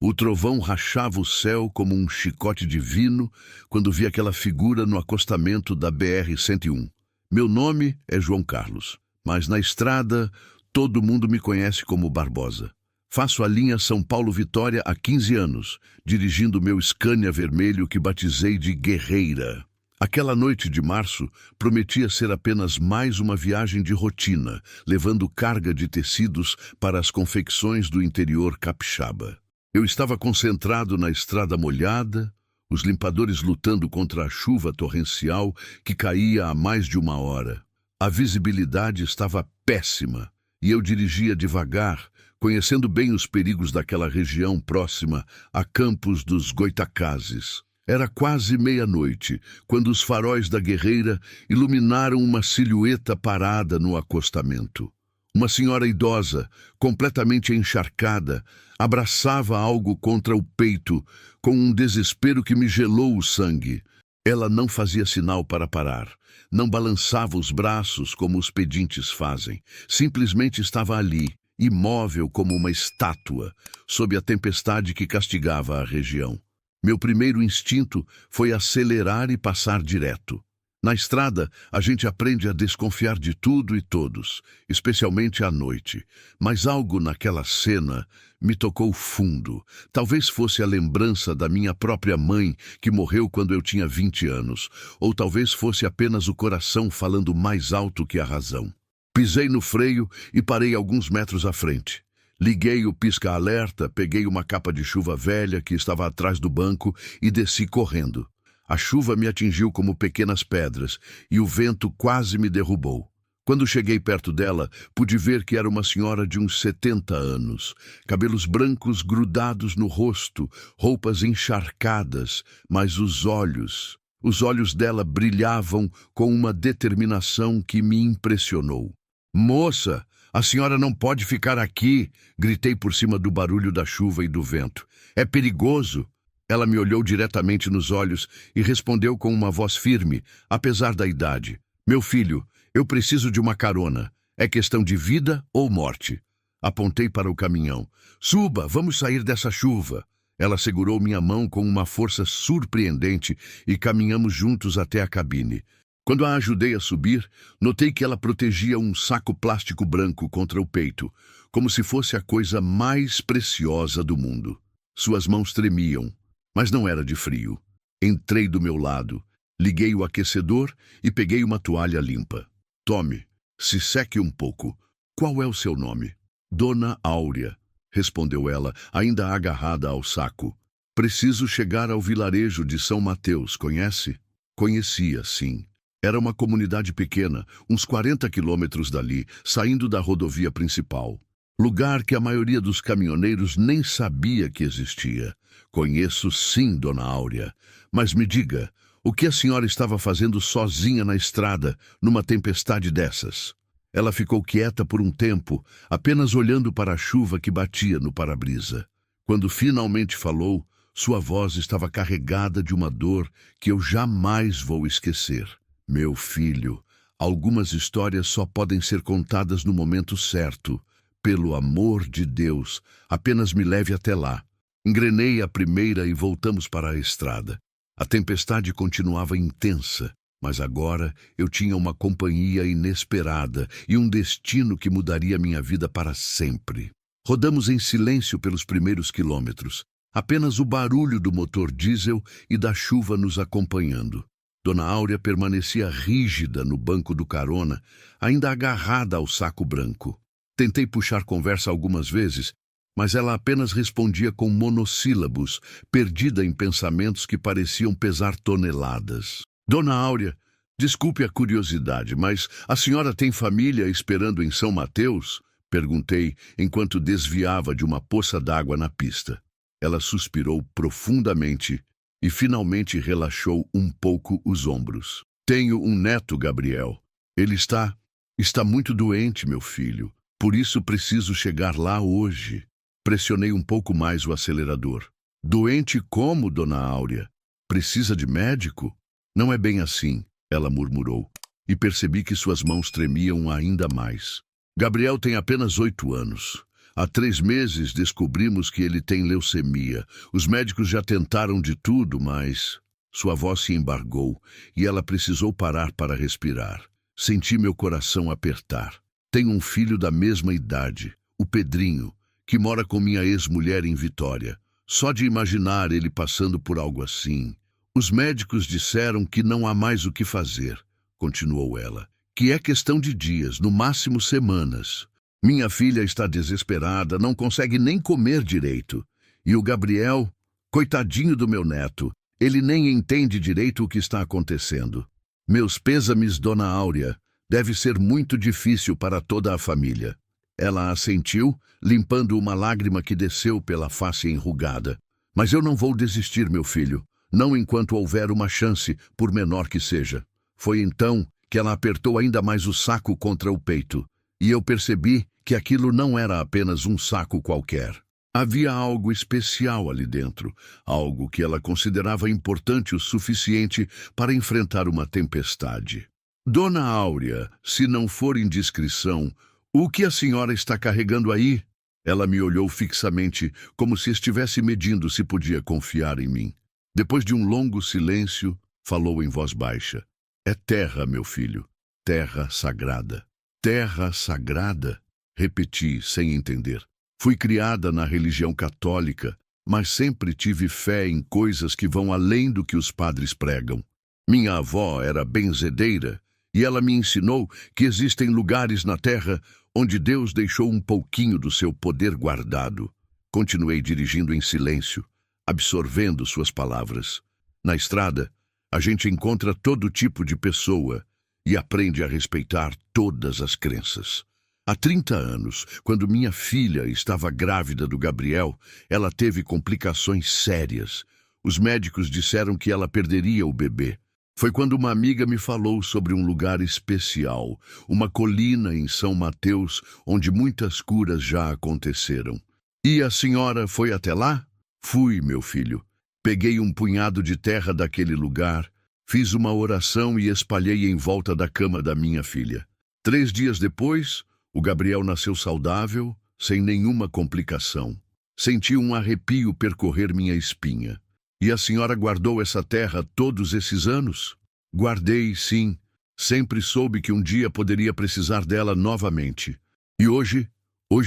O trovão rachava o céu como um chicote divino quando vi aquela figura no acostamento da BR-101. Meu nome é João Carlos, mas na estrada todo mundo me conhece como Barbosa. Faço a linha São Paulo-Vitória há 15 anos, dirigindo meu Scania vermelho que batizei de Guerreira. Aquela noite de março prometia ser apenas mais uma viagem de rotina, levando carga de tecidos para as confecções do interior capixaba. Eu estava concentrado na estrada molhada, os limpadores lutando contra a chuva torrencial que caía há mais de uma hora. A visibilidade estava péssima e eu dirigia devagar, conhecendo bem os perigos daquela região próxima a Campos dos Goitacazes. Era quase meia-noite, quando os faróis da Guerreira iluminaram uma silhueta parada no acostamento. Uma senhora idosa, completamente encharcada, abraçava algo contra o peito, com um desespero que me gelou o sangue. Ela não fazia sinal para parar, não balançava os braços como os pedintes fazem. Simplesmente estava ali, imóvel como uma estátua, sob a tempestade que castigava a região. Meu primeiro instinto foi acelerar e passar direto. Na estrada, a gente aprende a desconfiar de tudo e todos, especialmente à noite. Mas algo naquela cena me tocou fundo. Talvez fosse a lembrança da minha própria mãe, que morreu quando eu tinha 20 anos. Ou talvez fosse apenas o coração falando mais alto que a razão. Pisei no freio e parei alguns metros à frente. Liguei o pisca-alerta, peguei uma capa de chuva velha que estava atrás do banco e desci correndo. A chuva me atingiu como pequenas pedras e o vento quase me derrubou. Quando cheguei perto dela, pude ver que era uma senhora de uns 70 anos. Cabelos brancos grudados no rosto, roupas encharcadas, mas os olhos dela brilhavam com uma determinação que me impressionou. "Moça, a senhora não pode ficar aqui", gritei por cima do barulho da chuva e do vento. "É perigoso." Ela me olhou diretamente nos olhos e respondeu com uma voz firme, apesar da idade. "Meu filho, eu preciso de uma carona. É questão de vida ou morte." Apontei para o caminhão. "Suba, vamos sair dessa chuva." Ela segurou minha mão com uma força surpreendente e caminhamos juntos até a cabine. Quando a ajudei a subir, notei que ela protegia um saco plástico branco contra o peito, como se fosse a coisa mais preciosa do mundo. Suas mãos tremiam, mas não era de frio. Entrei do meu lado, liguei o aquecedor e peguei uma toalha limpa. "Tome, se seque um pouco. Qual é o seu nome?" "Dona Áurea", respondeu ela, ainda agarrada ao saco. "Preciso chegar ao vilarejo de São Mateus, conhece?" Conhecia, sim. Era uma comunidade pequena, uns 40 quilômetros dali, saindo da rodovia principal. Lugar que a maioria dos caminhoneiros nem sabia que existia. "Conheço sim, Dona Áurea. Mas me diga, o que a senhora estava fazendo sozinha na estrada, numa tempestade dessas?" Ela ficou quieta por um tempo, apenas olhando para a chuva que batia no para-brisa. Quando finalmente falou, sua voz estava carregada de uma dor que eu jamais vou esquecer. "Meu filho, algumas histórias só podem ser contadas no momento certo. Pelo amor de Deus, apenas me leve até lá." Engrenei a primeira e voltamos para a estrada. A tempestade continuava intensa, mas agora eu tinha uma companhia inesperada e um destino que mudaria minha vida para sempre. Rodamos em silêncio pelos primeiros quilômetros, apenas o barulho do motor diesel e da chuva nos acompanhando. Dona Áurea permanecia rígida no banco do carona, ainda agarrada ao saco branco. Tentei puxar conversa algumas vezes, mas ela apenas respondia com monossílabos, perdida em pensamentos que pareciam pesar toneladas. "Dona Áurea, desculpe a curiosidade, mas a senhora tem família esperando em São Mateus?" perguntei, enquanto desviava de uma poça d'água na pista. Ela suspirou profundamente e finalmente relaxou um pouco os ombros. "Tenho um neto, Gabriel. Ele está muito doente, meu filho. Por isso preciso chegar lá hoje." Pressionei um pouco mais o acelerador. "Doente como, Dona Áurea? Precisa de médico?" "Não é bem assim", ela murmurou, e percebi que suas mãos tremiam ainda mais. "Gabriel tem apenas 8 anos. Há 3 meses descobrimos que ele tem leucemia. Os médicos já tentaram de tudo, mas sua voz se embargou e ela precisou parar para respirar. Senti meu coração apertar. Tenho um filho da mesma idade, o Pedrinho, que mora com minha ex-mulher em Vitória. Só de imaginar ele passando por algo assim. Os médicos disseram que não há mais o que fazer, continuou ela, que é questão de dias, no máximo semanas. Minha filha está desesperada, não consegue nem comer direito. E o Gabriel, coitadinho do meu neto, ele nem entende direito o que está acontecendo. Meus pêsames, Dona Áurea, deve ser muito difícil para toda a família. Ela assentiu, limpando uma lágrima que desceu pela face enrugada. Mas eu não vou desistir, meu filho, não enquanto houver uma chance, por menor que seja. Foi então que ela apertou ainda mais o saco contra o peito. E eu percebi que aquilo não era apenas um saco qualquer. Havia algo especial ali dentro, algo que ela considerava importante o suficiente para enfrentar uma tempestade. Dona Áurea, se não for indiscrição, o que a senhora está carregando aí? Ela me olhou fixamente, como se estivesse medindo se podia confiar em mim. Depois de um longo silêncio, falou em voz baixa. É terra, meu filho, terra sagrada. Terra sagrada? Repeti, sem entender. Fui criada na religião católica, mas sempre tive fé em coisas que vão além do que os padres pregam. Minha avó era benzedeira e ela me ensinou que existem lugares na terra onde Deus deixou um pouquinho do seu poder guardado. Continuei dirigindo em silêncio, absorvendo suas palavras. Na estrada, a gente encontra todo tipo de pessoa e aprende a respeitar todas as crenças. Há 30 anos, quando minha filha estava grávida do Gabriel, ela teve complicações sérias. Os médicos disseram que ela perderia o bebê. Foi quando uma amiga me falou sobre um lugar especial, uma colina em São Mateus, onde muitas curas já aconteceram. E a senhora foi até lá? Fui, meu filho. Peguei um punhado de terra daquele lugar, fiz uma oração e espalhei em volta da cama da minha filha. 3 dias depois, o Gabriel nasceu saudável, sem nenhuma complicação. Senti um arrepio percorrer minha espinha. E a senhora guardou essa terra todos esses anos? Guardei, sim. Sempre soube que um dia poderia precisar dela novamente. E hoje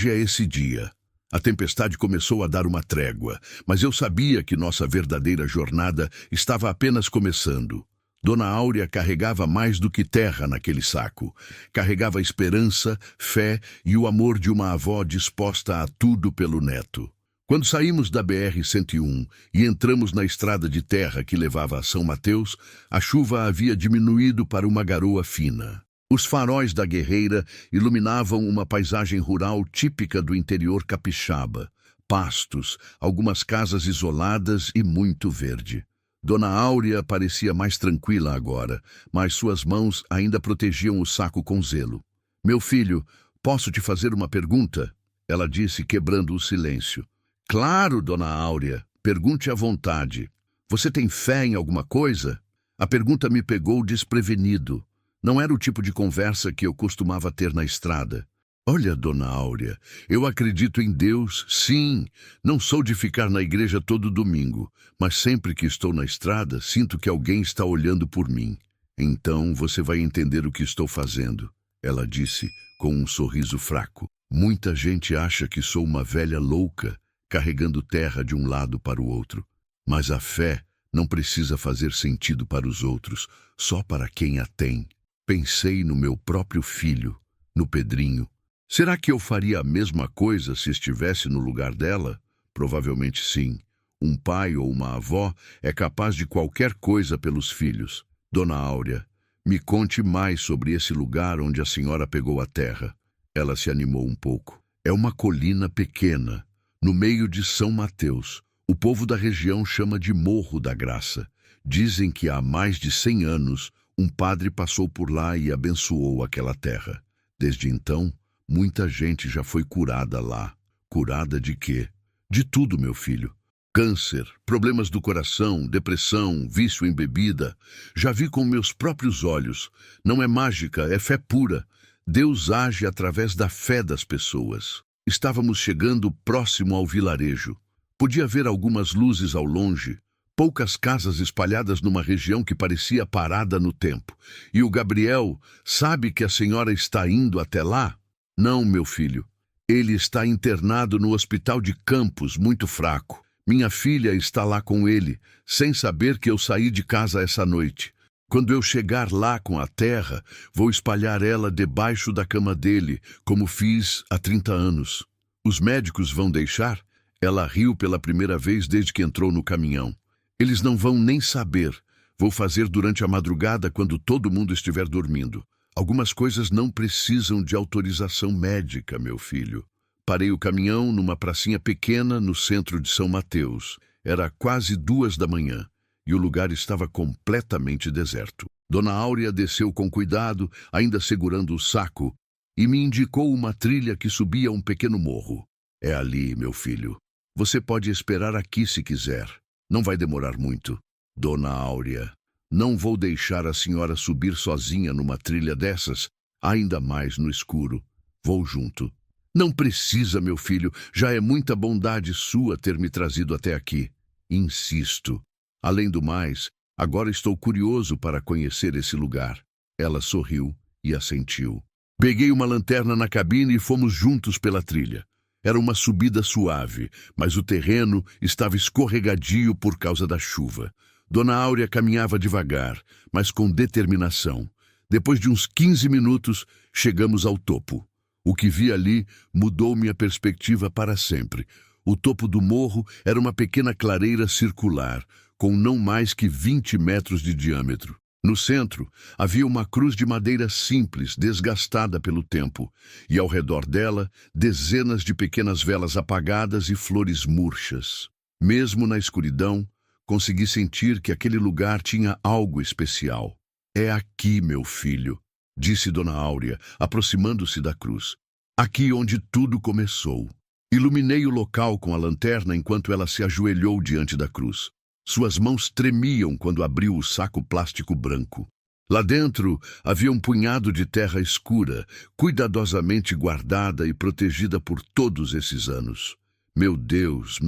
é esse dia. A tempestade começou a dar uma trégua, mas eu sabia que nossa verdadeira jornada estava apenas começando. Dona Áurea carregava mais do que terra naquele saco. Carregava esperança, fé e o amor de uma avó disposta a tudo pelo neto. Quando saímos da BR-101 e entramos na estrada de terra que levava a São Mateus, a chuva havia diminuído para uma garoa fina. Os faróis da Guerreira iluminavam uma paisagem rural típica do interior capixaba. Pastos, algumas casas isoladas e muito verde. Dona Áurea parecia mais tranquila agora, mas suas mãos ainda protegiam o saco com zelo. Meu filho, posso te fazer uma pergunta? Ela disse, quebrando o silêncio. Claro, Dona Áurea, pergunte à vontade. Você tem fé em alguma coisa? A pergunta me pegou desprevenido. Não era o tipo de conversa que eu costumava ter na estrada. Olha, Dona Áurea, eu acredito em Deus, sim. Não sou de ficar na igreja todo domingo, mas sempre que estou na estrada, sinto que alguém está olhando por mim. Então você vai entender o que estou fazendo, ela disse com um sorriso fraco. Muita gente acha que sou uma velha louca, carregando terra de um lado para o outro. Mas a fé não precisa fazer sentido para os outros, só para quem a tem. Pensei no meu próprio filho, no Pedrinho. Será que eu faria a mesma coisa se estivesse no lugar dela? Provavelmente sim. Um pai ou uma avó é capaz de qualquer coisa pelos filhos. Dona Áurea, me conte mais sobre esse lugar onde a senhora pegou a terra. Ela se animou um pouco. É uma colina pequena, no meio de São Mateus. O povo da região chama de Morro da Graça. Dizem que há mais de 100 anos, um padre passou por lá e abençoou aquela terra. Desde então, muita gente já foi curada lá. Curada de quê? De tudo, meu filho. Câncer, problemas do coração, depressão, vício em bebida. Já vi com meus próprios olhos. Não é mágica, é fé pura. Deus age através da fé das pessoas. Estávamos chegando próximo ao vilarejo. Podia ver algumas luzes ao longe, poucas casas espalhadas numa região que parecia parada no tempo. E o Gabriel sabe que a senhora está indo até lá? Não, meu filho. Ele está internado no hospital de Campos, muito fraco. Minha filha está lá com ele, sem saber que eu saí de casa essa noite. Quando eu chegar lá com a terra, vou espalhar ela debaixo da cama dele, como fiz há 30 anos. Os médicos vão deixar? Ela riu pela primeira vez desde que entrou no caminhão. Eles não vão nem saber. Vou fazer durante a madrugada quando todo mundo estiver dormindo. Algumas coisas não precisam de autorização médica, meu filho. Parei o caminhão numa pracinha pequena no centro de São Mateus. Era quase 2 da manhã e o lugar estava completamente deserto. Dona Áurea desceu com cuidado, ainda segurando o saco, e me indicou uma trilha que subia um pequeno morro. É ali, meu filho. Você pode esperar aqui se quiser. Não vai demorar muito. Dona Áurea, não vou deixar a senhora subir sozinha numa trilha dessas, ainda mais no escuro. Vou junto. Não precisa, meu filho. Já é muita bondade sua ter me trazido até aqui. Insisto. Além do mais, agora estou curioso para conhecer esse lugar. Ela sorriu e assentiu. Peguei uma lanterna na cabine e fomos juntos pela trilha. Era uma subida suave, mas o terreno estava escorregadio por causa da chuva. Dona Áurea caminhava devagar, mas com determinação. Depois de uns 15 minutos, chegamos ao topo. O que vi ali mudou minha perspectiva para sempre. O topo do morro era uma pequena clareira circular, com não mais que 20 metros de diâmetro. No centro, havia uma cruz de madeira simples, desgastada pelo tempo, e ao redor dela, dezenas de pequenas velas apagadas e flores murchas. Mesmo na escuridão, consegui sentir que aquele lugar tinha algo especial. É aqui, meu filho, disse Dona Áurea, aproximando-se da cruz. Aqui onde tudo começou. Iluminei o local com a lanterna enquanto ela se ajoelhou diante da cruz. Suas mãos tremiam quando abriu o saco plástico branco. Lá dentro havia um punhado de terra escura, cuidadosamente guardada e protegida por todos esses anos. Meu Deus,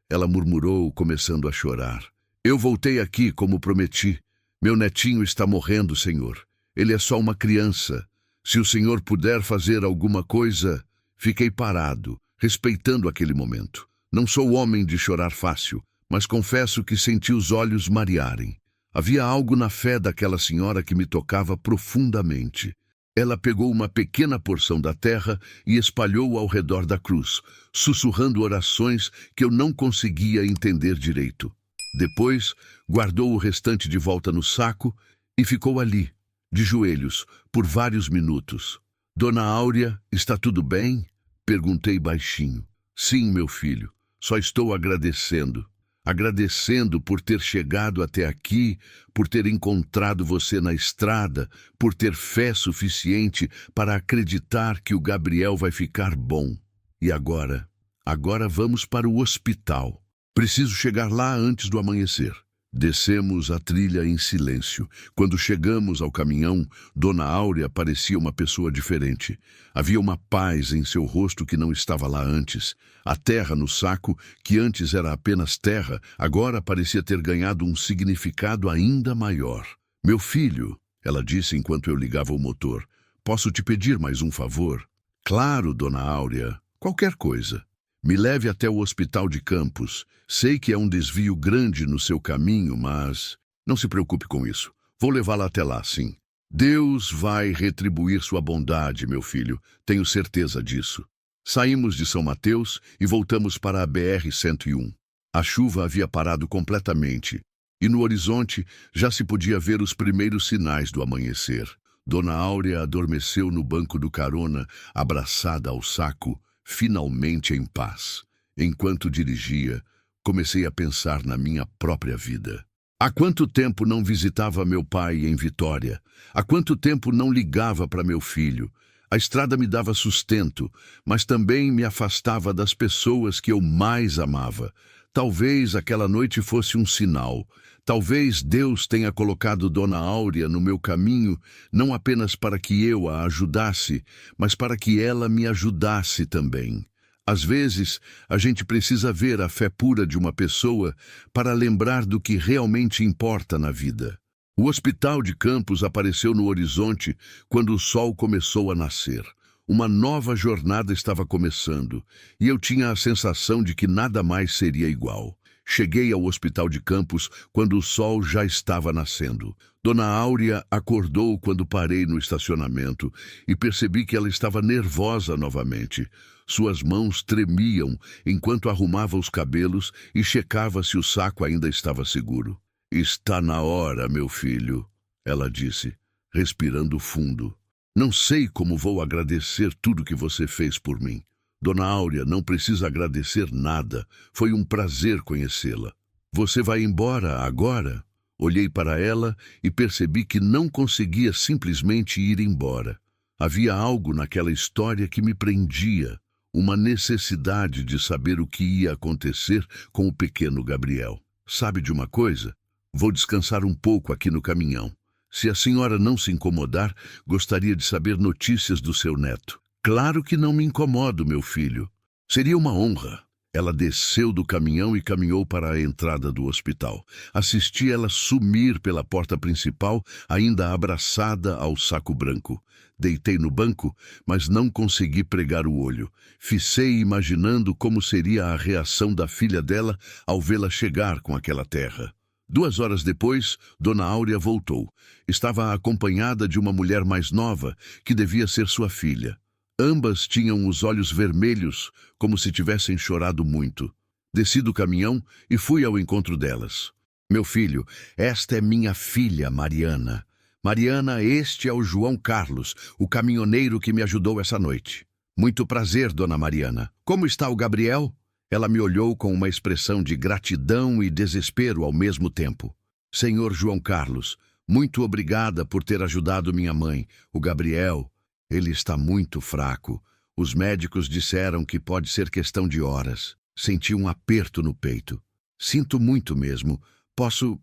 ela murmurou, começando a chorar. Eu voltei aqui como prometi. Meu netinho está morrendo, Senhor. Ele é só uma criança. Se o Senhor puder fazer alguma coisa... Fiquei parado, respeitando aquele momento. Não sou homem de chorar fácil, mas confesso que senti os olhos marearem. Havia algo na fé daquela senhora que me tocava profundamente. Ela pegou uma pequena porção da terra e espalhou ao redor da cruz, sussurrando orações que eu não conseguia entender direito. Depois, guardou o restante de volta no saco e ficou ali, de joelhos, por vários minutos. Dona Áurea, está tudo bem? Perguntei baixinho. Sim, meu filho, só estou agradecendo. Agradecendo por ter chegado até aqui, por ter encontrado você na estrada, por ter fé suficiente para acreditar que o Gabriel vai ficar bom. E agora? Agora vamos para o hospital. Preciso chegar lá antes do amanhecer. Descemos a trilha em silêncio. Quando chegamos ao caminhão, Dona Áurea parecia uma pessoa diferente. Havia uma paz em seu rosto que não estava lá antes. A terra no saco, que antes era apenas terra, agora parecia ter ganhado um significado ainda maior. Meu filho, ela disse enquanto eu ligava o motor, posso te pedir mais um favor? Claro, Dona Áurea, qualquer coisa. Me leve até o hospital de Campos. Sei que é um desvio grande no seu caminho, mas... Não se preocupe com isso. Vou levá-la até lá, sim. Deus vai retribuir sua bondade, meu filho. Tenho certeza disso. Saímos de São Mateus e voltamos para a BR-101. A chuva havia parado completamente, e no horizonte já se podia ver os primeiros sinais do amanhecer. Dona Áurea adormeceu no banco do carona, abraçada ao saco, finalmente em paz. Enquanto dirigia, comecei a pensar na minha própria vida. Há quanto tempo não visitava meu pai em Vitória? Há quanto tempo não ligava para meu filho? A estrada me dava sustento, mas também me afastava das pessoas que eu mais amava. Talvez aquela noite fosse um sinal. Talvez Deus tenha colocado Dona Áurea no meu caminho, não apenas para que eu a ajudasse, mas para que ela me ajudasse também. Às vezes, a gente precisa ver a fé pura de uma pessoa para lembrar do que realmente importa na vida. O hospital de Campos apareceu no horizonte quando o sol começou a nascer. Uma nova jornada estava começando, e eu tinha a sensação de que nada mais seria igual. Cheguei ao hospital de Campos quando o sol já estava nascendo. Dona Áurea acordou quando parei no estacionamento e percebi que ela estava nervosa novamente. Suas mãos tremiam enquanto arrumava os cabelos e checava se o saco ainda estava seguro. "Está na hora, meu filho", ela disse, respirando fundo. "Não sei como vou agradecer tudo que você fez por mim. Dona Áurea não precisa agradecer nada. Foi um prazer conhecê-la. Você vai embora agora?" Olhei para ela e percebi que não conseguia simplesmente ir embora. Havia algo naquela história que me prendia, uma necessidade de saber o que ia acontecer com o pequeno Gabriel. "Sabe de uma coisa? Vou descansar um pouco aqui no caminhão. Se a senhora não se incomodar, gostaria de saber notícias do seu neto." "Claro que não me incomodo, meu filho. Seria uma honra." Ela desceu do caminhão e caminhou para a entrada do hospital. Assisti ela sumir pela porta principal, ainda abraçada ao saco branco. Deitei no banco, mas não consegui pregar o olho. Ficei imaginando como seria a reação da filha dela ao vê-la chegar com aquela terra. 2 horas depois, Dona Áurea voltou. Estava acompanhada de uma mulher mais nova, que devia ser sua filha. Ambas tinham os olhos vermelhos, como se tivessem chorado muito. Desci do caminhão e fui ao encontro delas. "Meu filho, esta é minha filha, Mariana. Mariana, este é o João Carlos, o caminhoneiro que me ajudou essa noite." "Muito prazer, Dona Mariana. Como está o Gabriel?" Ela me olhou com uma expressão de gratidão e desespero ao mesmo tempo. "Senhor João Carlos, muito obrigada por ter ajudado minha mãe. O Gabriel, ele está muito fraco. Os médicos disseram que pode ser questão de horas." Senti um aperto no peito. "Sinto muito mesmo. Posso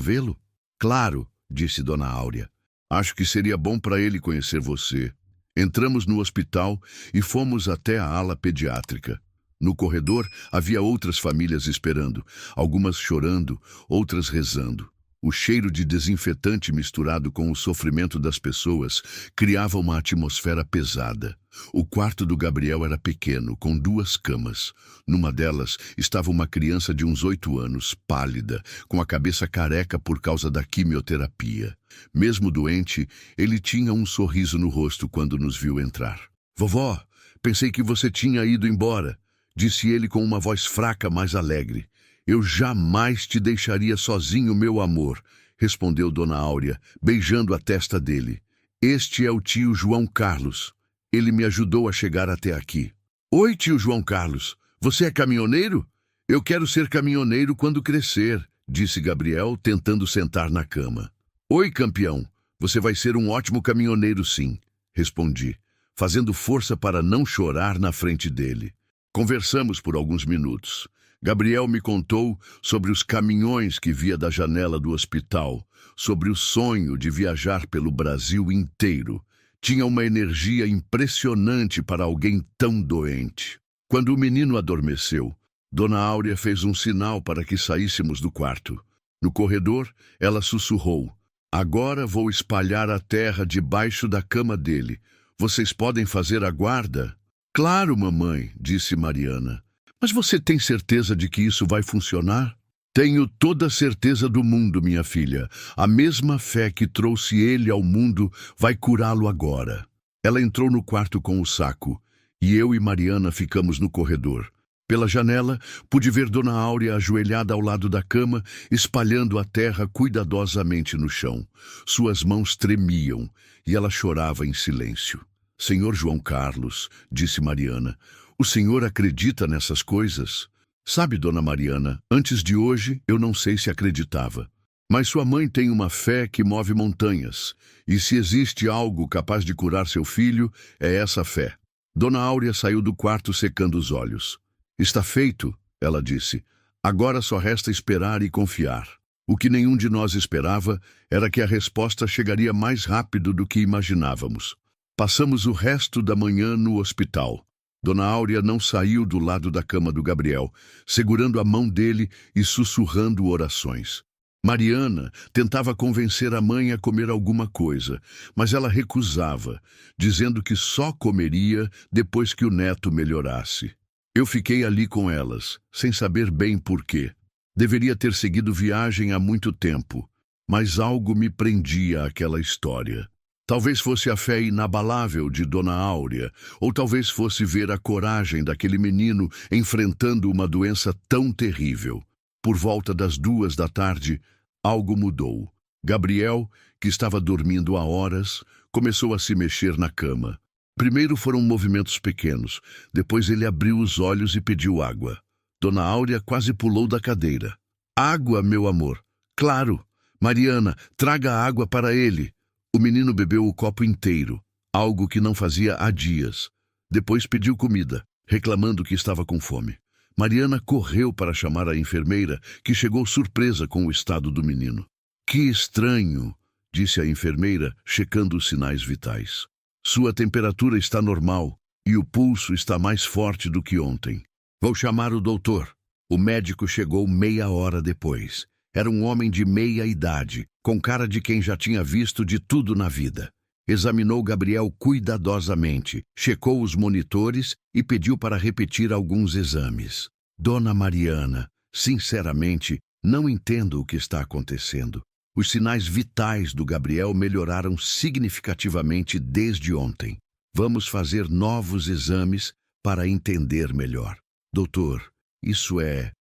vê-lo?" "Claro", disse Dona Áurea. "Acho que seria bom para ele conhecer você." Entramos no hospital e fomos até a ala pediátrica. No corredor havia outras famílias esperando, algumas chorando, outras rezando. O cheiro de desinfetante misturado com o sofrimento das pessoas criava uma atmosfera pesada. O quarto do Gabriel era pequeno, com 2 camas. Numa delas estava uma criança de uns 8 anos, pálida, com a cabeça careca por causa da quimioterapia. Mesmo doente, ele tinha um sorriso no rosto quando nos viu entrar. "Vovó, pensei que você tinha ido embora", disse ele com uma voz fraca, mas alegre. "Eu jamais te deixaria sozinho, meu amor", respondeu Dona Áurea, beijando a testa dele. "Este é o tio João Carlos. Ele me ajudou a chegar até aqui." "Oi, tio João Carlos. Você é caminhoneiro?" "Eu quero ser caminhoneiro quando crescer", disse Gabriel, tentando sentar na cama. "Oi, campeão. Você vai ser um ótimo caminhoneiro, sim", respondi, fazendo força para não chorar na frente dele. Conversamos por alguns minutos. Gabriel me contou sobre os caminhões que via da janela do hospital, sobre o sonho de viajar pelo Brasil inteiro. Tinha uma energia impressionante para alguém tão doente. Quando o menino adormeceu, Dona Áurea fez um sinal para que saíssemos do quarto. No corredor, ela sussurrou: "Agora vou espalhar a terra debaixo da cama dele. Vocês podem fazer a guarda?" "Claro, mamãe", disse Mariana. "Mas você tem certeza de que isso vai funcionar?" "Tenho toda a certeza do mundo, minha filha. A mesma fé que trouxe ele ao mundo vai curá-lo agora." Ela entrou no quarto com o saco, e eu e Mariana ficamos no corredor. Pela janela, pude ver Dona Áurea ajoelhada ao lado da cama, espalhando a terra cuidadosamente no chão. Suas mãos tremiam, e ela chorava em silêncio. "Senhor João Carlos", disse Mariana, "o senhor acredita nessas coisas?" "Sabe, Dona Mariana, antes de hoje eu não sei se acreditava. Mas sua mãe tem uma fé que move montanhas, e se existe algo capaz de curar seu filho, é essa fé." Dona Áurea saiu do quarto secando os olhos. "Está feito", ela disse. Agora só resta esperar e confiar. O que nenhum de nós esperava era que a resposta chegaria mais rápido do que imaginávamos. Passamos o resto da manhã no hospital. Dona Áurea não saiu do lado da cama do Gabriel, segurando a mão dele e sussurrando orações. Mariana tentava convencer a mãe a comer alguma coisa, mas ela recusava, dizendo que só comeria depois que o neto melhorasse. Eu fiquei ali com elas, sem saber bem por quê. Deveria ter seguido viagem há muito tempo, mas algo me prendia àquela história. Talvez fosse a fé inabalável de Dona Áurea, ou talvez fosse ver a coragem daquele menino enfrentando uma doença tão terrível. Por volta das 2 da tarde, algo mudou. Gabriel, que estava dormindo há horas, começou a se mexer na cama. Primeiro foram movimentos pequenos, depois ele abriu os olhos e pediu água. Dona Áurea quase pulou da cadeira. Água, meu amor. Claro. Mariana, traga água para ele. O menino bebeu o copo inteiro, algo que não fazia há dias. Depois pediu comida, reclamando que estava com fome. Mariana correu para chamar a enfermeira, que chegou surpresa com o estado do menino. Que estranho, disse a enfermeira, checando os sinais vitais. Sua temperatura está normal e o pulso está mais forte do que ontem. Vou chamar o doutor. O médico chegou meia hora depois. Era um homem de meia idade, com cara de quem já tinha visto de tudo na vida. Examinou Gabriel cuidadosamente, checou os monitores e pediu para repetir alguns exames. Dona Mariana, sinceramente, não entendo o que está acontecendo. Os sinais vitais do Gabriel melhoraram significativamente desde ontem. Vamos fazer novos exames para entender melhor. Doutor, isso é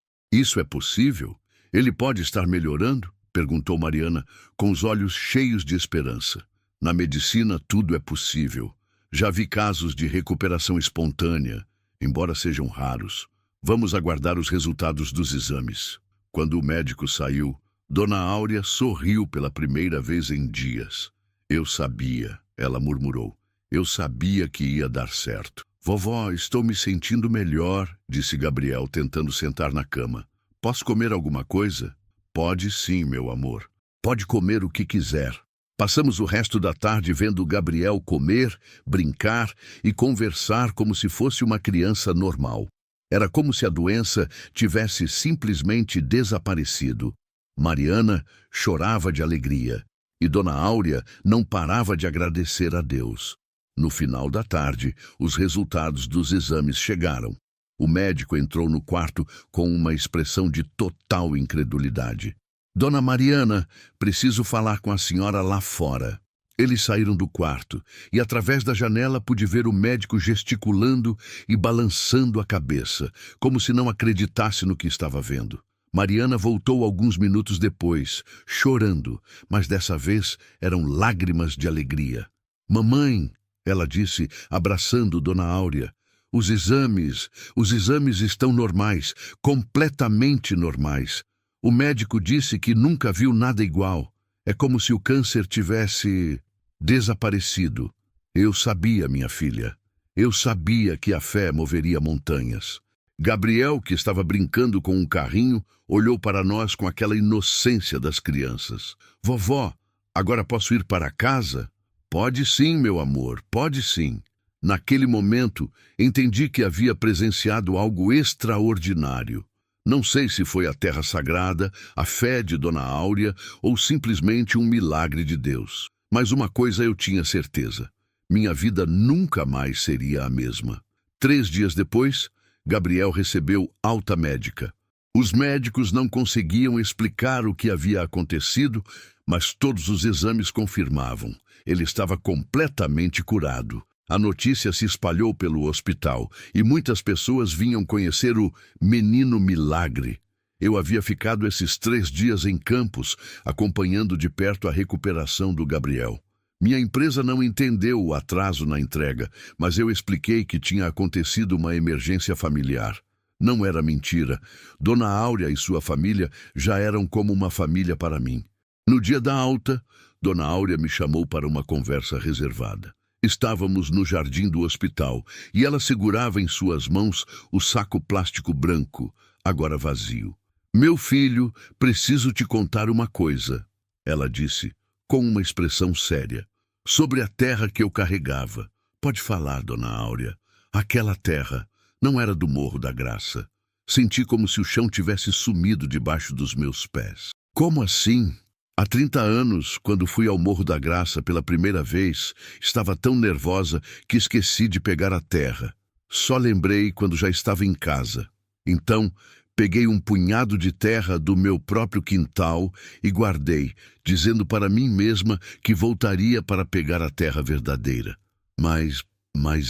possível? Ele pode estar melhorando? Perguntou Mariana, com os olhos cheios de esperança. Na medicina, tudo é possível. Já vi casos de recuperação espontânea, embora sejam raros. Vamos aguardar os resultados dos exames. Quando o médico saiu, Dona Áurea sorriu pela primeira vez em dias. Eu sabia, ela murmurou. Eu sabia que ia dar certo. Vovó, estou me sentindo melhor, disse Gabriel, tentando sentar na cama. Posso comer alguma coisa? Pode sim, meu amor. Pode comer o que quiser. Passamos o resto da tarde vendo Gabriel comer, brincar e conversar como se fosse uma criança normal. Era como se a doença tivesse simplesmente desaparecido. Mariana chorava de alegria e Dona Áurea não parava de agradecer a Deus. No final da tarde, os resultados dos exames chegaram. O médico entrou no quarto com uma expressão de total incredulidade. Dona Mariana, preciso falar com a senhora lá fora. Eles saíram do quarto e, através da janela, pude ver o médico gesticulando e balançando a cabeça, como se não acreditasse no que estava vendo. Mariana voltou alguns minutos depois, chorando, mas dessa vez eram lágrimas de alegria. Mamãe, ela disse, abraçando Dona Áurea. Os exames estão normais, completamente normais. O médico disse que nunca viu nada igual. É como se o câncer tivesse desaparecido. Eu sabia, minha filha. Eu sabia que a fé moveria montanhas. Gabriel, que estava brincando com um carrinho, olhou para nós com aquela inocência das crianças. Vovó, agora posso ir para casa? Pode sim, meu amor, pode sim. Naquele momento, entendi que havia presenciado algo extraordinário. Não sei se foi a terra sagrada, a fé de Dona Áurea ou simplesmente um milagre de Deus. Mas uma coisa eu tinha certeza. Minha vida nunca mais seria a mesma. 3 dias depois, Gabriel recebeu alta médica. Os médicos não conseguiam explicar o que havia acontecido, mas todos os exames confirmavam. Ele estava completamente curado. A notícia se espalhou pelo hospital e muitas pessoas vinham conhecer o menino milagre. Eu havia ficado esses 3 dias em Campos, acompanhando de perto a recuperação do Gabriel. Minha empresa não entendeu o atraso na entrega, mas eu expliquei que tinha acontecido uma emergência familiar. Não era mentira. Dona Áurea e sua família já eram como uma família para mim. No dia da alta, Dona Áurea me chamou para uma conversa reservada. Estávamos no jardim do hospital e ela segurava em suas mãos o saco plástico branco, agora vazio. Meu filho, preciso te contar uma coisa, ela disse, com uma expressão séria. Sobre a terra que eu carregava. Pode falar, dona Áurea. Aquela terra não era do Morro da Graça. Senti como se o chão tivesse sumido debaixo dos meus pés. Como assim? Há 30 anos, quando fui ao Morro da Graça pela primeira vez, estava tão nervosa que esqueci de pegar a terra. Só lembrei quando já estava em casa. Então, peguei um punhado de terra do meu próprio quintal e guardei, dizendo para mim mesma que voltaria para pegar a terra verdadeira. Mas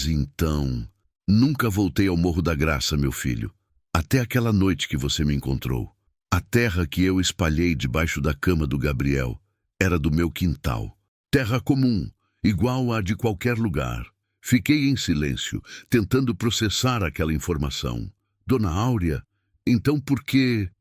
então... Nunca voltei ao Morro da Graça, meu filho. Até aquela noite que você me encontrou. A terra que eu espalhei debaixo da cama do Gabriel era do meu quintal. Terra comum, igual à de qualquer lugar. Fiquei em silêncio, tentando processar aquela informação. Dona Áurea, então por que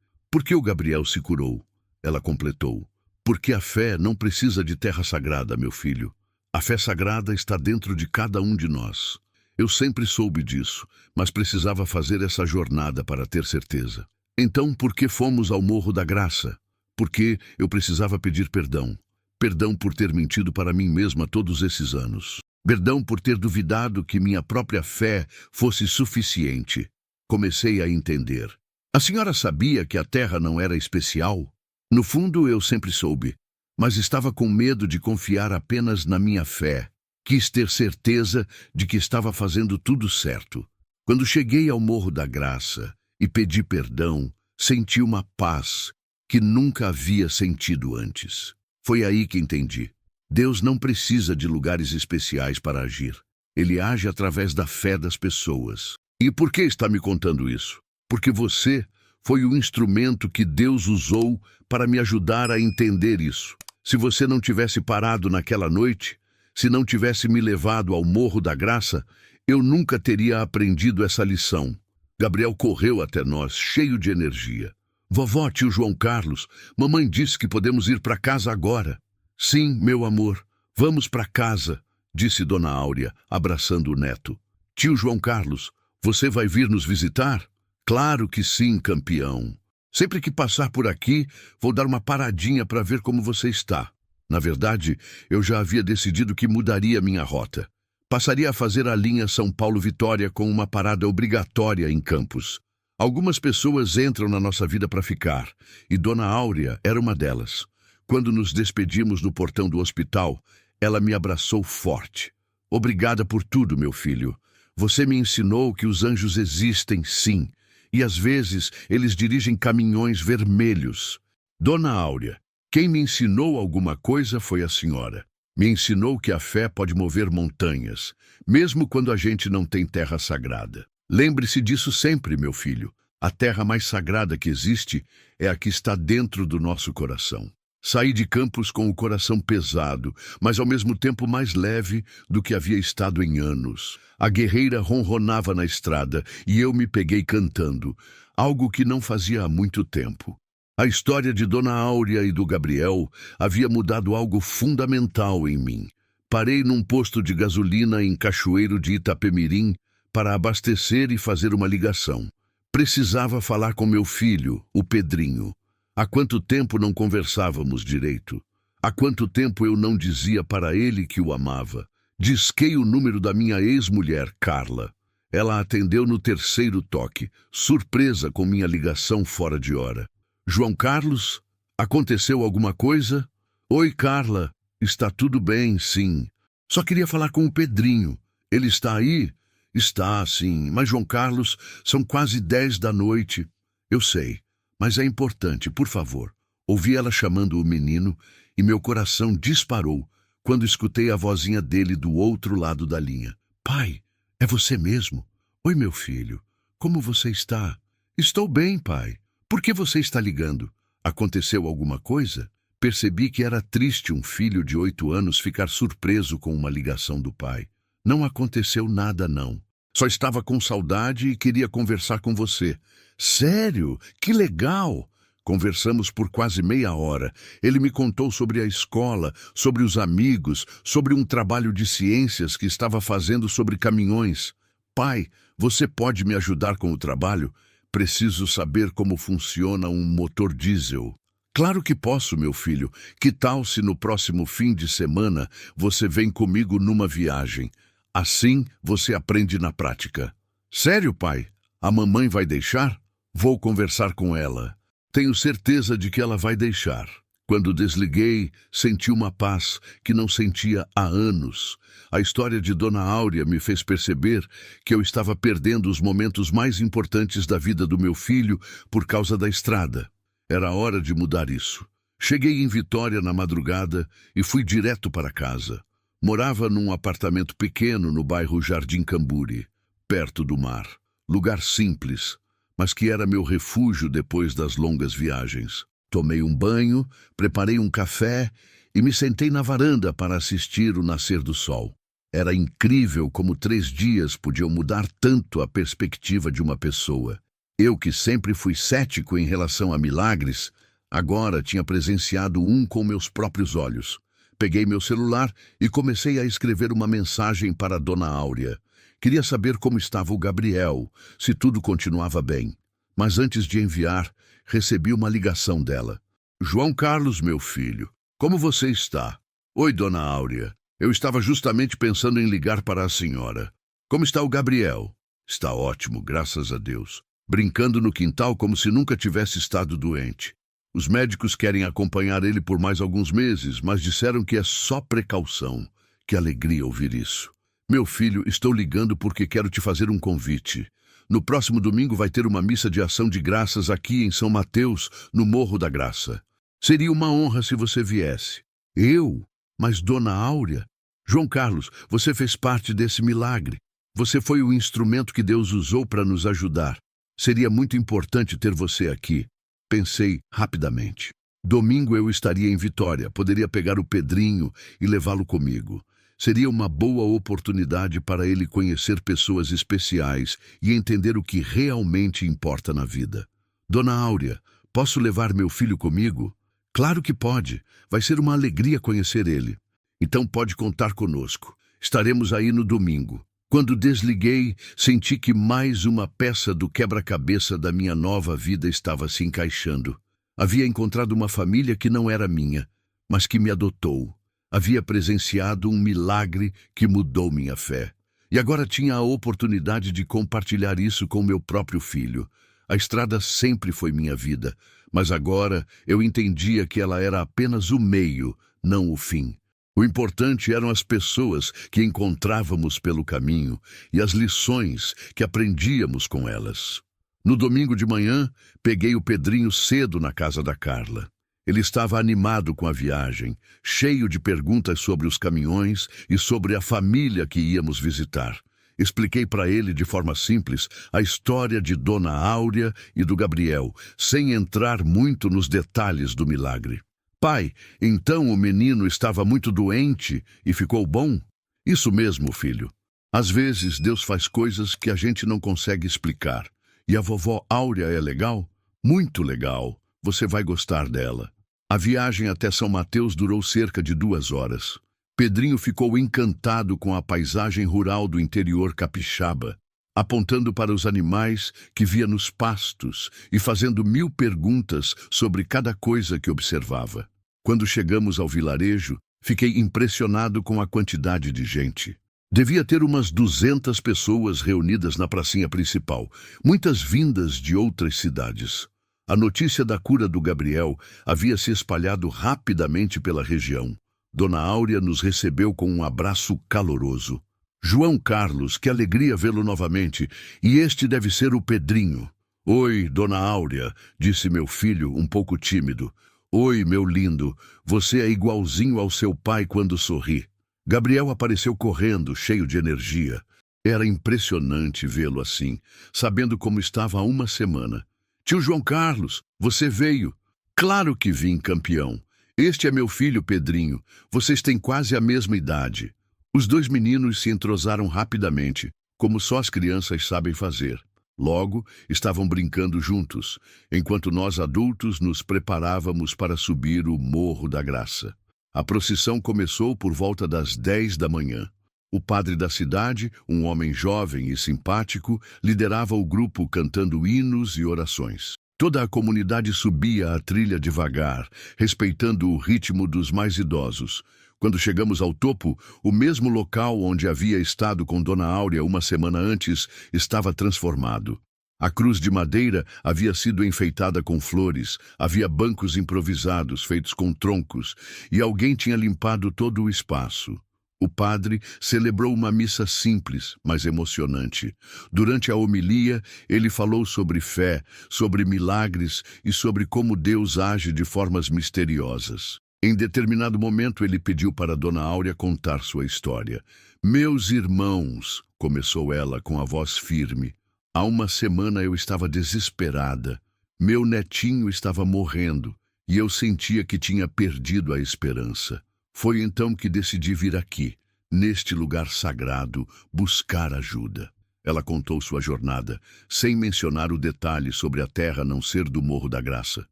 o Gabriel se curou? Ela completou. Porque a fé não precisa de terra sagrada, meu filho. A fé sagrada está dentro de cada um de nós. Eu sempre soube disso, mas precisava fazer essa jornada para ter certeza. Então, por que fomos ao Morro da Graça? Porque eu precisava pedir perdão. Perdão por ter mentido para mim mesma todos esses anos. Perdão por ter duvidado que minha própria fé fosse suficiente. Comecei a entender. A senhora sabia que a terra não era especial? No fundo, eu sempre soube, mas estava com medo de confiar apenas na minha fé. Quis ter certeza de que estava fazendo tudo certo. Quando cheguei ao Morro da Graça e pedi perdão, senti uma paz que nunca havia sentido antes. Foi aí que entendi. Deus não precisa de lugares especiais para agir. Ele age através da fé das pessoas. E por que está me contando isso? Porque você foi o instrumento que Deus usou para me ajudar a entender isso. Se você não tivesse parado naquela noite, se não tivesse me levado ao Morro da Graça, eu nunca teria aprendido essa lição. Gabriel correu até nós, cheio de energia. Vovó, tio João Carlos, mamãe disse que podemos ir para casa agora. Sim, meu amor, vamos para casa, disse Dona Áurea, abraçando o neto. Tio João Carlos, você vai vir nos visitar? Claro que sim, campeão. Sempre que passar por aqui, vou dar uma paradinha para ver como você está. Na verdade, eu já havia decidido que mudaria minha rota. Passaria a fazer a linha São Paulo-Vitória com uma parada obrigatória em Campos. Algumas pessoas entram na nossa vida para ficar, e Dona Áurea era uma delas. Quando nos despedimos no portão do hospital, ela me abraçou forte. Obrigada por tudo, meu filho. Você me ensinou que os anjos existem, sim, e às vezes eles dirigem caminhões vermelhos. Dona Áurea, quem me ensinou alguma coisa foi a senhora. Me ensinou que a fé pode mover montanhas, mesmo quando a gente não tem terra sagrada. Lembre-se disso sempre, meu filho. A terra mais sagrada que existe é a que está dentro do nosso coração. Saí de Campos com o coração pesado, mas ao mesmo tempo mais leve do que havia estado em anos. A guerreira ronronava na estrada e eu me peguei cantando, algo que não fazia há muito tempo. A história de Dona Áurea e do Gabriel havia mudado algo fundamental em mim. Parei num posto de gasolina em Cachoeiro de Itapemirim para abastecer e fazer uma ligação. Precisava falar com meu filho, o Pedrinho. Há quanto tempo não conversávamos direito? Há quanto tempo eu não dizia para ele que o amava? Disquei o número da minha ex-mulher, Carla. Ela atendeu no terceiro toque, surpresa com minha ligação fora de hora. João Carlos, aconteceu alguma coisa? Oi, Carla. Está tudo bem, sim. Só queria falar com o Pedrinho. Ele está aí? Está, sim. Mas, João Carlos, são quase 10 da noite. Eu sei, mas é importante, por favor. Ouvi ela chamando o menino e meu coração disparou quando escutei a vozinha dele do outro lado da linha. Pai, é você mesmo? Oi, meu filho. Como você está? Estou bem, pai. Por que você está ligando? Aconteceu alguma coisa? Percebi que era triste um filho de 8 anos ficar surpreso com uma ligação do pai. Não aconteceu nada, não. Só estava com saudade e queria conversar com você. Sério? Que legal! Conversamos por quase meia hora. Ele me contou sobre a escola, sobre os amigos, sobre um trabalho de ciências que estava fazendo sobre caminhões. Pai, você pode me ajudar com o trabalho? Preciso saber como funciona um motor diesel. Claro que posso, meu filho. Que tal se no próximo fim de semana você vem comigo numa viagem? Assim você aprende na prática. Sério, pai? A mamãe vai deixar? Vou conversar com ela. Tenho certeza de que ela vai deixar. Quando desliguei, senti uma paz que não sentia há anos. A história de Dona Áurea me fez perceber que eu estava perdendo os momentos mais importantes da vida do meu filho por causa da estrada. Era hora de mudar isso. Cheguei em Vitória na madrugada e fui direto para casa. Morava num apartamento pequeno no bairro Jardim Camburi, perto do mar. Lugar simples, mas que era meu refúgio depois das longas viagens. Tomei um banho, preparei um café e me sentei na varanda para assistir o nascer do sol. Era incrível como 3 dias podiam mudar tanto a perspectiva de uma pessoa. Eu, que sempre fui cético em relação a milagres, agora tinha presenciado um com meus próprios olhos. Peguei meu celular e comecei a escrever uma mensagem para Dona Áurea. Queria saber como estava o Gabriel, se tudo continuava bem. Mas antes de enviar, recebi uma ligação dela. João Carlos, meu filho, como você está? Oi, Dona Áurea. Eu estava justamente pensando em ligar para a senhora. Como está o Gabriel? Está ótimo, graças a Deus. Brincando no quintal como se nunca tivesse estado doente. Os médicos querem acompanhar ele por mais alguns meses, mas disseram que é só precaução. Que alegria ouvir isso. Meu filho, estou ligando porque quero te fazer um convite. No próximo domingo vai ter uma missa de ação de graças aqui em São Mateus, no Morro da Graça. Seria uma honra se você viesse. Eu? Mas Dona Áurea? João Carlos, você fez parte desse milagre. Você foi o instrumento que Deus usou para nos ajudar. Seria muito importante ter você aqui. Pensei rapidamente. Domingo eu estaria em Vitória, poderia pegar o Pedrinho e levá-lo comigo. Seria uma boa oportunidade para ele conhecer pessoas especiais e entender o que realmente importa na vida. Dona Áurea, posso levar meu filho comigo? Claro que pode. Vai ser uma alegria conhecer ele. Então pode contar conosco. Estaremos aí no domingo. Quando desliguei, senti que mais uma peça do quebra-cabeça da minha nova vida estava se encaixando. Havia encontrado uma família que não era minha, mas que me adotou. Havia presenciado um milagre que mudou minha fé. E agora tinha a oportunidade de compartilhar isso com meu próprio filho. A estrada sempre foi minha vida, mas agora eu entendia que ela era apenas o meio, não o fim. O importante eram as pessoas que encontrávamos pelo caminho e as lições que aprendíamos com elas. No domingo de manhã, peguei o Pedrinho cedo na casa da Carla. Ele estava animado com a viagem, cheio de perguntas sobre os caminhões e sobre a família que íamos visitar. Expliquei para ele de forma simples a história de Dona Áurea e do Gabriel, sem entrar muito nos detalhes do milagre. Pai, então o menino estava muito doente e ficou bom? Isso mesmo, filho. Às vezes Deus faz coisas que a gente não consegue explicar. E a vovó Áurea é legal? Muito legal. Você vai gostar dela. A viagem até São Mateus durou cerca de 2 horas. Pedrinho ficou encantado com a paisagem rural do interior capixaba, apontando para os animais que via nos pastos e fazendo 1000 perguntas sobre cada coisa que observava. Quando chegamos ao vilarejo, fiquei impressionado com a quantidade de gente. Devia ter umas 200 pessoas reunidas na pracinha principal, muitas vindas de outras cidades. A notícia da cura do Gabriel havia se espalhado rapidamente pela região. Dona Áurea nos recebeu com um abraço caloroso. João Carlos, que alegria vê-lo novamente, e este deve ser o Pedrinho. Oi, Dona Áurea, disse meu filho, um pouco tímido. Oi, meu lindo, você é igualzinho ao seu pai quando sorri. Gabriel apareceu correndo, cheio de energia. Era impressionante vê-lo assim, sabendo como estava há 1 semana. Tio João Carlos, você veio. Claro que vim, campeão. Este é meu filho, Pedrinho. Vocês têm quase a mesma idade. Os 2 meninos se entrosaram rapidamente, como só as crianças sabem fazer. Logo, estavam brincando juntos, enquanto nós adultos nos preparávamos para subir o Morro da Graça. A procissão começou por volta das 10 da manhã. O padre da cidade, um homem jovem e simpático, liderava o grupo cantando hinos e orações. Toda a comunidade subia a trilha devagar, respeitando o ritmo dos mais idosos. Quando chegamos ao topo, o mesmo local onde havia estado com Dona Áurea uma semana antes estava transformado. A cruz de madeira havia sido enfeitada com flores, havia bancos improvisados feitos com troncos, e alguém tinha limpado todo o espaço. O padre celebrou uma missa simples, mas emocionante. Durante a homilia, ele falou sobre fé, sobre milagres e sobre como Deus age de formas misteriosas. Em determinado momento, ele pediu para Dona Áurea contar sua história. "Meus irmãos", começou ela com a voz firme, "há uma semana eu estava desesperada. Meu netinho estava morrendo e eu sentia que tinha perdido a esperança. Foi então que decidi vir aqui, neste lugar sagrado, buscar ajuda." Ela contou sua jornada, sem mencionar o detalhe sobre a terra não ser do Morro da Graça.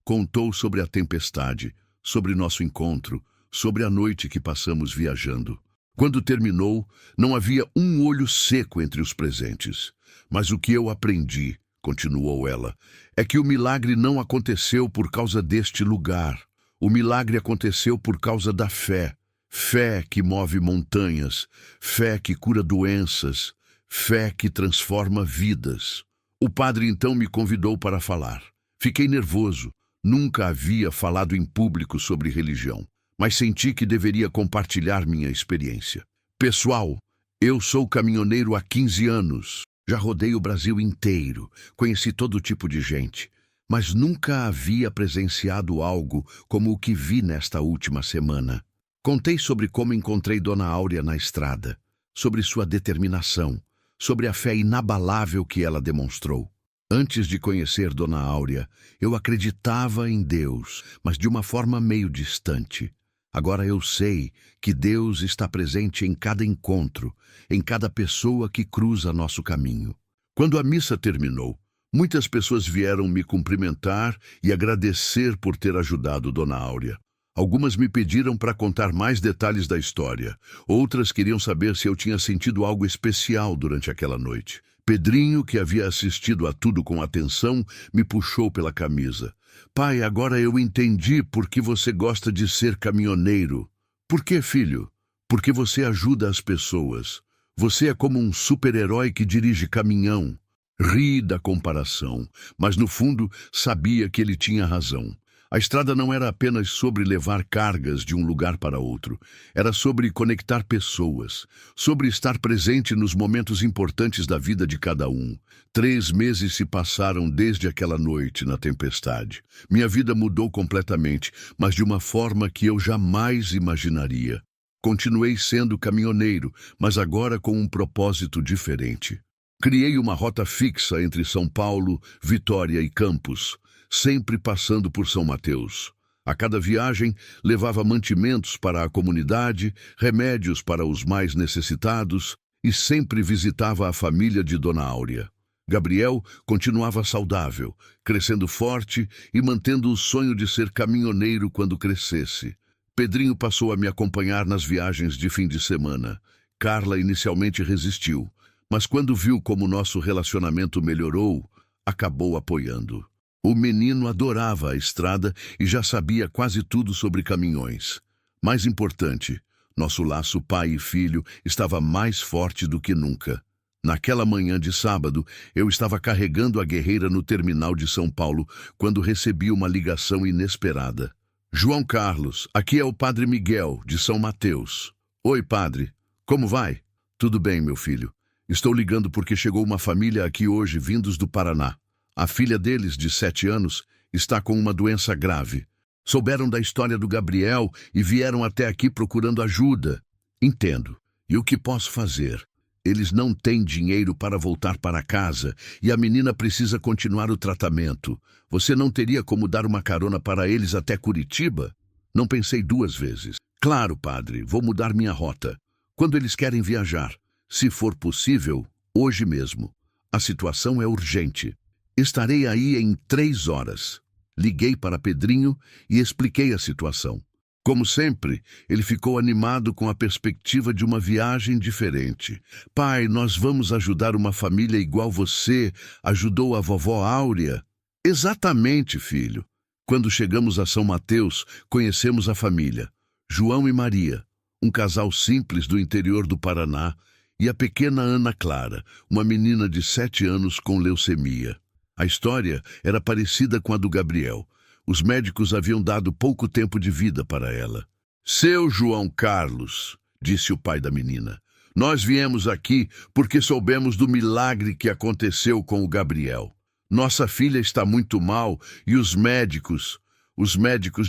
Contou sobre a tempestade, sobre nosso encontro, sobre a noite que passamos viajando. Quando terminou, não havia um olho seco entre os presentes. "Mas o que eu aprendi", continuou ela, "é que o milagre não aconteceu por causa deste lugar. O milagre aconteceu por causa da fé. Fé que move montanhas, fé que cura doenças, fé que transforma vidas." O padre então me convidou para falar. Fiquei nervoso. Nunca havia falado em público sobre religião, mas senti que deveria compartilhar minha experiência. "Pessoal, eu sou caminhoneiro há 15 anos. Já rodei o Brasil inteiro, conheci todo tipo de gente, mas nunca havia presenciado algo como o que vi nesta última semana." Contei sobre como encontrei Dona Áurea na estrada, sobre sua determinação, sobre a fé inabalável que ela demonstrou. Antes de conhecer Dona Áurea, eu acreditava em Deus, mas de uma forma meio distante. Agora eu sei que Deus está presente em cada encontro, em cada pessoa que cruza nosso caminho. Quando a missa terminou, muitas pessoas vieram me cumprimentar e agradecer por ter ajudado Dona Áurea. Algumas me pediram para contar mais detalhes da história. Outras queriam saber se eu tinha sentido algo especial durante aquela noite. Pedrinho, que havia assistido a tudo com atenção, me puxou pela camisa. "Pai, agora eu entendi por que você gosta de ser caminhoneiro." "Por quê, filho?" "Porque você ajuda as pessoas. Você é como um super-herói que dirige caminhão." Ri da comparação, mas no fundo sabia que ele tinha razão. A estrada não era apenas sobre levar cargas de um lugar para outro. Era sobre conectar pessoas, sobre estar presente nos momentos importantes da vida de cada um. 3 meses se passaram desde aquela noite na tempestade. Minha vida mudou completamente, mas de uma forma que eu jamais imaginaria. Continuei sendo caminhoneiro, mas agora com um propósito diferente. Criei uma rota fixa entre São Paulo, Vitória e Campos, sempre passando por São Mateus. A cada viagem, levava mantimentos para a comunidade, remédios para os mais necessitados e sempre visitava a família de Dona Áurea. Gabriel continuava saudável, crescendo forte e mantendo o sonho de ser caminhoneiro quando crescesse. Pedrinho passou a me acompanhar nas viagens de fim de semana. Carla inicialmente resistiu, mas quando viu como nosso relacionamento melhorou, acabou apoiando. O menino adorava a estrada e já sabia quase tudo sobre caminhões. Mais importante, nosso laço pai e filho estava mais forte do que nunca. Naquela manhã de sábado, eu estava carregando a guerreira no terminal de São Paulo quando recebi uma ligação inesperada. "João Carlos, aqui é o Padre Miguel, de São Mateus." "Oi, padre. Como vai?" "Tudo bem, meu filho. Estou ligando porque chegou uma família aqui hoje vindos do Paraná. A filha deles, de 7 anos, está com uma doença grave. Souberam da história do Gabriel e vieram até aqui procurando ajuda." "Entendo. E o que posso fazer?" "Eles não têm dinheiro para voltar para casa e a menina precisa continuar o tratamento. Você não teria como dar uma carona para eles até Curitiba?" Não pensei 2 vezes. "Claro, padre, vou mudar minha rota. Quando eles querem viajar? Se for possível, hoje mesmo. A situação é urgente. Estarei aí em 3 horas. Liguei para Pedrinho e expliquei a situação. Como sempre, ele ficou animado com a perspectiva de uma viagem diferente. Pai, nós vamos ajudar uma família igual você ajudou a vovó Áurea. Exatamente, filho. Quando chegamos a São Mateus, conhecemos a família. João e Maria, um casal simples do interior do Paraná, e a pequena Ana Clara, uma menina de 7 anos com leucemia. A história era parecida com a do Gabriel. Os médicos haviam dado pouco tempo de vida para ela. Seu João Carlos, disse o pai da menina, nós viemos aqui porque soubemos do milagre que aconteceu com o Gabriel. Nossa filha está muito mal e os médicos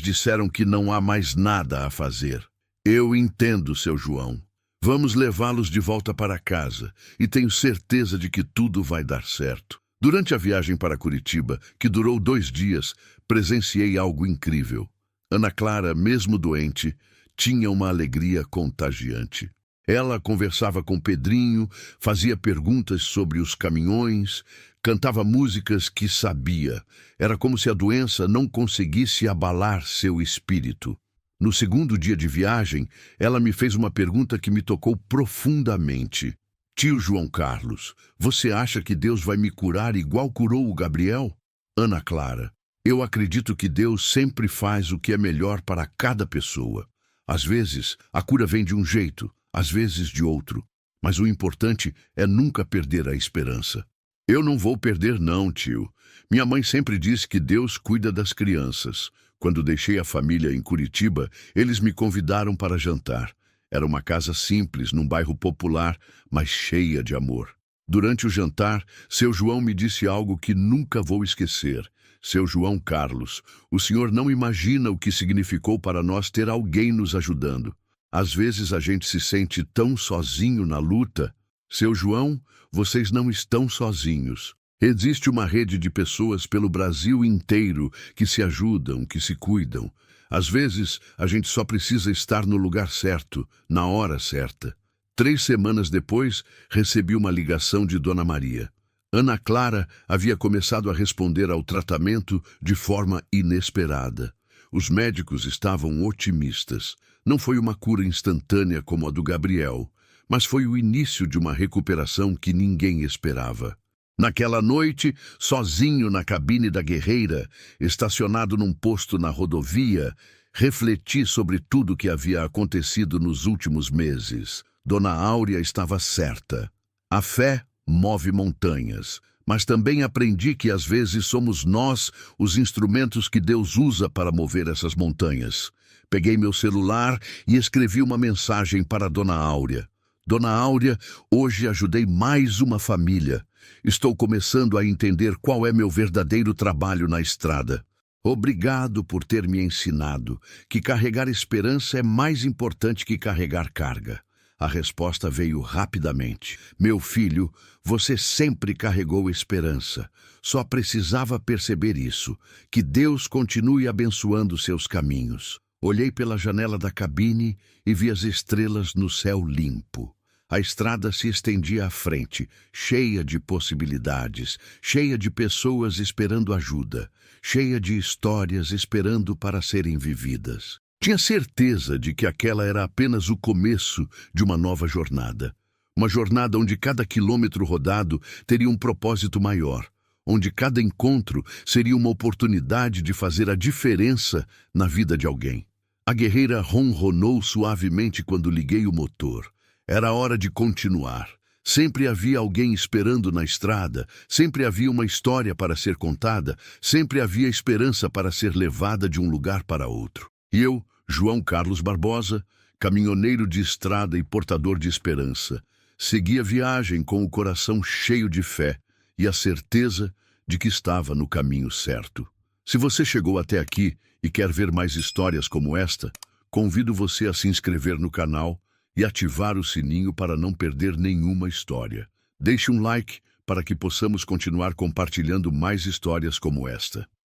disseram que não há mais nada a fazer. Eu entendo, seu João. Vamos levá-los de volta para casa e tenho certeza de que tudo vai dar certo. Durante a viagem para Curitiba, que durou 2 dias, presenciei algo incrível. Ana Clara, mesmo doente, tinha uma alegria contagiante. Ela conversava com Pedrinho, fazia perguntas sobre os caminhões, cantava músicas que sabia. Era como se a doença não conseguisse abalar seu espírito. No 2º dia de viagem, ela me fez uma pergunta que me tocou profundamente. Tio João Carlos, você acha que Deus vai me curar igual curou o Gabriel? Ana Clara, eu acredito que Deus sempre faz o que é melhor para cada pessoa. Às vezes, a cura vem de um jeito, às vezes de outro. Mas o importante é nunca perder a esperança. Eu não vou perder não, tio. Minha mãe sempre disse que Deus cuida das crianças. Quando deixei a família em Curitiba, eles me convidaram para jantar. Era uma casa simples, num bairro popular, mas cheia de amor. Durante o jantar, seu João me disse algo que nunca vou esquecer. Seu João Carlos, o senhor não imagina o que significou para nós ter alguém nos ajudando. Às vezes a gente se sente tão sozinho na luta. Seu João, vocês não estão sozinhos. Existe uma rede de pessoas pelo Brasil inteiro que se ajudam, que se cuidam. Às vezes, a gente só precisa estar no lugar certo, na hora certa. 3 semanas depois, recebi uma ligação de Dona Maria. Ana Clara havia começado a responder ao tratamento de forma inesperada. Os médicos estavam otimistas. Não foi uma cura instantânea como a do Gabriel, mas foi o início de uma recuperação que ninguém esperava. Naquela noite, sozinho na cabine da guerreira, estacionado num posto na rodovia, refleti sobre tudo o que havia acontecido nos últimos meses. Dona Áurea estava certa. A fé move montanhas, mas também aprendi que às vezes somos nós os instrumentos que Deus usa para mover essas montanhas. Peguei meu celular e escrevi uma mensagem para Dona Áurea. Dona Áurea, hoje ajudei mais uma família. Estou começando a entender qual é meu verdadeiro trabalho na estrada. Obrigado por ter me ensinado que carregar esperança é mais importante que carregar carga. A resposta veio rapidamente. Meu filho, você sempre carregou esperança. Só precisava perceber isso. Que Deus continue abençoando seus caminhos. Olhei pela janela da cabine e vi as estrelas no céu limpo. A estrada se estendia à frente, cheia de possibilidades, cheia de pessoas esperando ajuda, cheia de histórias esperando para serem vividas. Tinha certeza de que aquela era apenas o começo de uma nova jornada. Uma jornada onde cada quilômetro rodado teria um propósito maior, onde cada encontro seria uma oportunidade de fazer a diferença na vida de alguém. A guerreira ronronou suavemente quando liguei o motor. Era hora de continuar. Sempre havia alguém esperando na estrada, sempre havia uma história para ser contada, sempre havia esperança para ser levada de um lugar para outro. E eu, João Carlos Barbosa, caminhoneiro de estrada e portador de esperança, segui a viagem com o coração cheio de fé e a certeza de que estava no caminho certo. Se você chegou até aqui e quer ver mais histórias como esta, convido você a se inscrever no canal e ativar o sininho para não perder nenhuma história. Deixe um like para que possamos continuar compartilhando mais histórias como esta.